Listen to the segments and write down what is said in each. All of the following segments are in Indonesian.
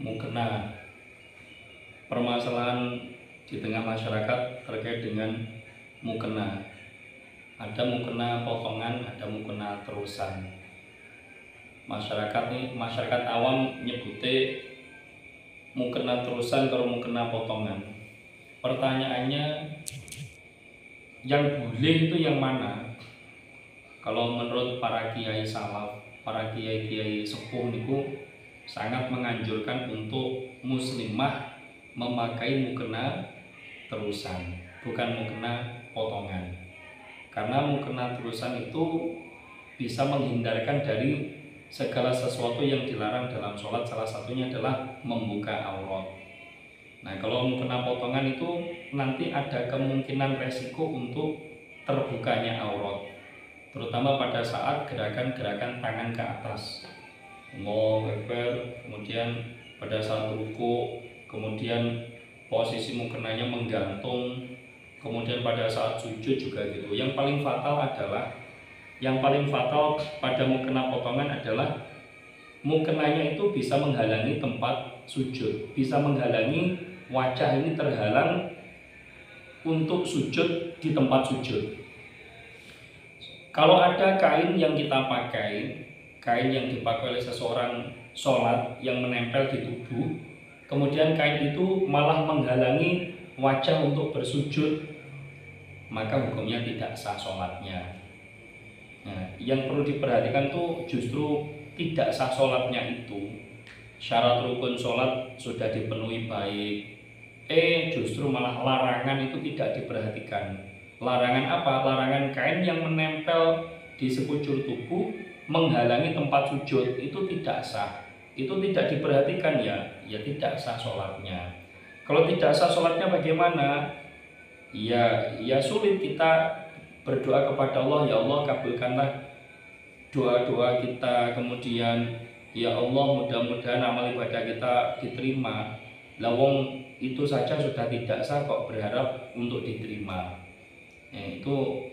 mukena. Permasalahan di tengah masyarakat terkait dengan mukena. Ada mukena potongan, ada mukena terusan. Masyarakat awam nyebute mukena terusan kalau mukena potongan. Pertanyaannya, yang boleh itu yang mana? Kalau menurut para kiai salaf, para kiai sepuh niku sangat menganjurkan untuk muslimah memakai mukena terusan, bukan mukena potongan. Karena mukena terusan itu bisa menghindarkan dari segala sesuatu yang dilarang dalam sholat. Salah satunya adalah membuka aurat. Nah, kalau mukena potongan itu nanti ada kemungkinan resiko untuk terbukanya aurat, terutama pada saat gerakan-gerakan tangan ke atas, Allahu Akbar, kemudian pada saat ruku, kemudian posisi mukenanya menggantung, kemudian pada saat sujud juga gitu. Yang paling fatal pada mukena potongan adalah mukenanya itu bisa menghalangi tempat sujud, bisa menghalangi wajah ini terhalang untuk sujud di tempat sujud. Kalau ada kain yang kita pakai, kain yang dipakai oleh seseorang sholat yang menempel di tubuh, kemudian kain itu malah menghalangi wajah untuk bersujud, maka hukumnya tidak sah sholatnya. Nah, yang perlu diperhatikan tuh justru tidak sah sholatnya itu. Syarat rukun sholat sudah dipenuhi baik, justru malah larangan itu tidak diperhatikan. Larangan apa? Larangan kain yang menempel di sekujur tubuh menghalangi tempat sujud, itu tidak sah. Itu tidak diperhatikan ya tidak sah sholatnya. Kalau tidak sah sholatnya bagaimana? Ya sulit kita berdoa kepada Allah, ya Allah kabulkanlah doa-doa kita, kemudian ya Allah mudah-mudahan amal ibadah kita diterima. Lawong itu saja sudah tidak sah kok berharap untuk diterima. Itu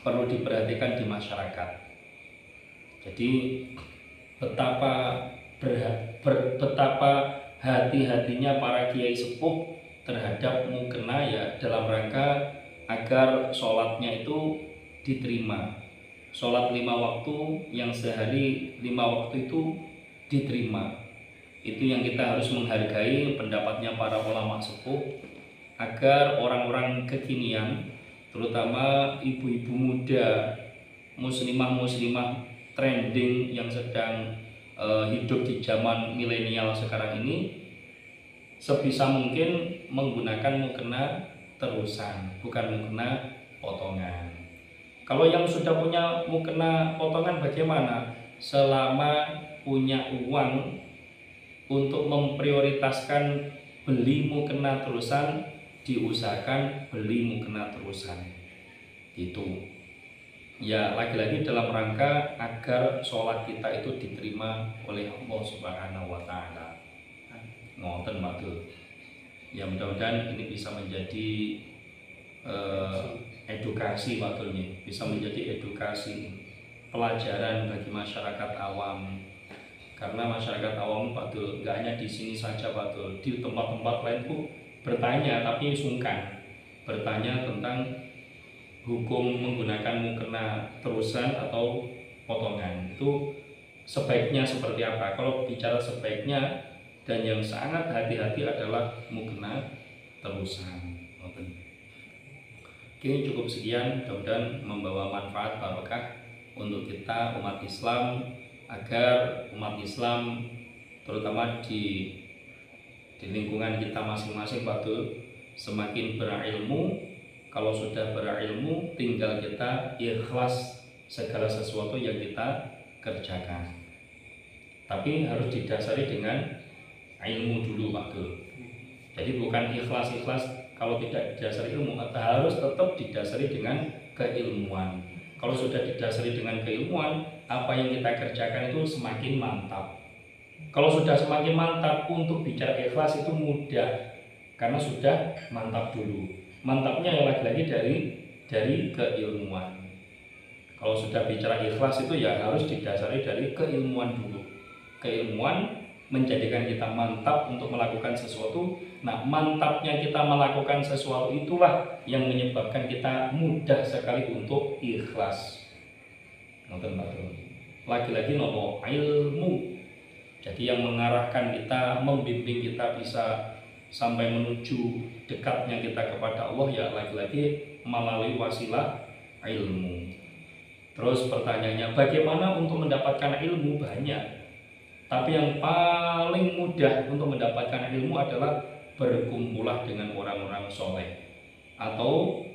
perlu diperhatikan di masyarakat. Jadi betapa hati-hatinya para kiai sepuh terhadap mukena ya dalam rangka agar sholatnya itu diterima. Sholat 5 waktu yang sehari 5 waktu itu diterima. Itu yang kita harus menghargai pendapatnya para ulama sepuh, agar orang-orang kekinian, terutama ibu-ibu muda, muslimah-muslimah trending yang sedang hidup di zaman milenial sekarang ini, sebisa mungkin menggunakan mukena terusan, bukan mukena potongan. Kalau yang sudah punya mukena potongan bagaimana? Selama punya uang untuk memprioritaskan beli mukena terusan, diusahakan beli mukena terusan. Gitu. Ya lagi-lagi dalam rangka agar sholat kita itu diterima oleh Allah Subhanahu wa Ta'ala. Ngoten matur. Ya mudah-mudahan ini bisa menjadi edukasi maturnya, bisa menjadi edukasi pelajaran bagi masyarakat awam. Karena masyarakat awam Pak nggak hanya di sini saja Pak, di tempat-tempat lain pun bertanya tapi sungkan bertanya tentang hukum menggunakan mukena terusan atau potongan. Itu sebaiknya seperti apa? Kalau bicara sebaiknya dan yang sangat hati-hati adalah mukena terusan. Oke, cukup sekian, mudah-mudahan membawa manfaat barokah untuk kita umat Islam, agar umat Islam terutama di lingkungan kita masing-masing Batul semakin berilmu. Kalau sudah berilmu, tinggal kita ikhlas segala sesuatu yang kita kerjakan. Tapi harus didasari dengan ilmu dulu Batul. Jadi bukan ikhlas kalau tidak didasari ilmu, harus tetap didasari dengan keilmuan. Kalau sudah didasari dengan keilmuan, apa yang kita kerjakan itu semakin mantap. Kalau sudah semakin mantap, untuk bicara ikhlas itu mudah, karena sudah mantap dulu. Mantapnya yang lagi-lagi dari keilmuan. Kalau sudah bicara ikhlas itu ya harus didasari dari keilmuan dulu. Keilmuan menjadikan kita mantap untuk melakukan sesuatu. Nah, mantapnya kita melakukan sesuatu itulah yang menyebabkan kita mudah sekali untuk ikhlas. Lagi-lagi nopo ilmu. Jadi yang mengarahkan kita, membimbing kita bisa sampai menuju dekatnya kita kepada Allah ya lagi-lagi melalui wasilah ilmu. Terus pertanyaannya, bagaimana untuk mendapatkan ilmu? Banyak. Tapi yang paling mudah untuk mendapatkan ilmu adalah berkumpulah dengan orang-orang soleh. Atau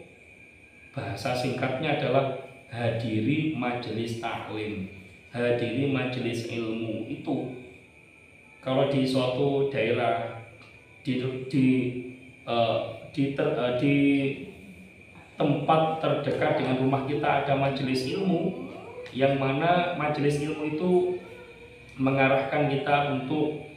bahasa singkatnya adalah hadiri majelis taklim, hadiri majelis ilmu. Itu kalau di suatu daerah di tempat terdekat dengan rumah kita ada majelis ilmu, yang mana majelis ilmu itu mengarahkan kita untuk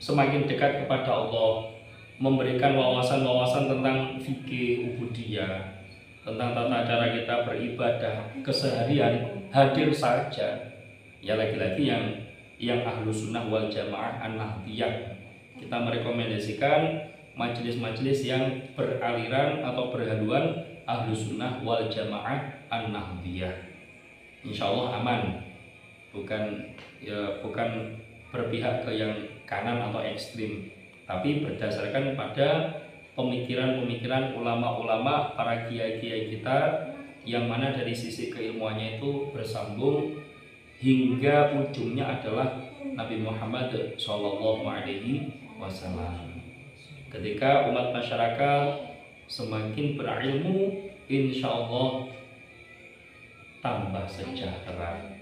semakin dekat kepada Allah, memberikan wawasan-wawasan tentang fikih ubudiyah, tentang tata cara kita beribadah keseharian, hadir saja. Ya lagi-lagi yang ahlu sunnah wal jamaah an-nahdiyah. Kita merekomendasikan majelis-majelis yang beraliran atau berhaluan ahlu sunnah wal jamaah an-nahdiyah. Insya Allah aman, bukan berpihak ke yang kanan atau ekstrim, tapi berdasarkan pada pemikiran-pemikiran ulama-ulama, para kiai-kiai kita, yang mana dari sisi keilmuannya itu bersambung hingga ujungnya adalah Nabi Muhammad SAW. Ketika umat masyarakat semakin berilmu, insya Allah tambah sejahtera.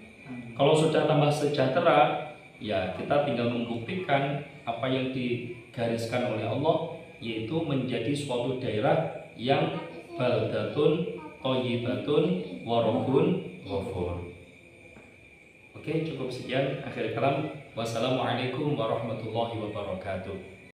Kalau sudah tambah sejahtera, ya kita tinggal membuktikan apa yang digariskan oleh Allah, yaitu menjadi suatu daerah yang baldatun thayyibatun wa rabbun ghafur. Oke, cukup sekian akhir kalam. Wassalamualaikum warahmatullahi wabarakatuh.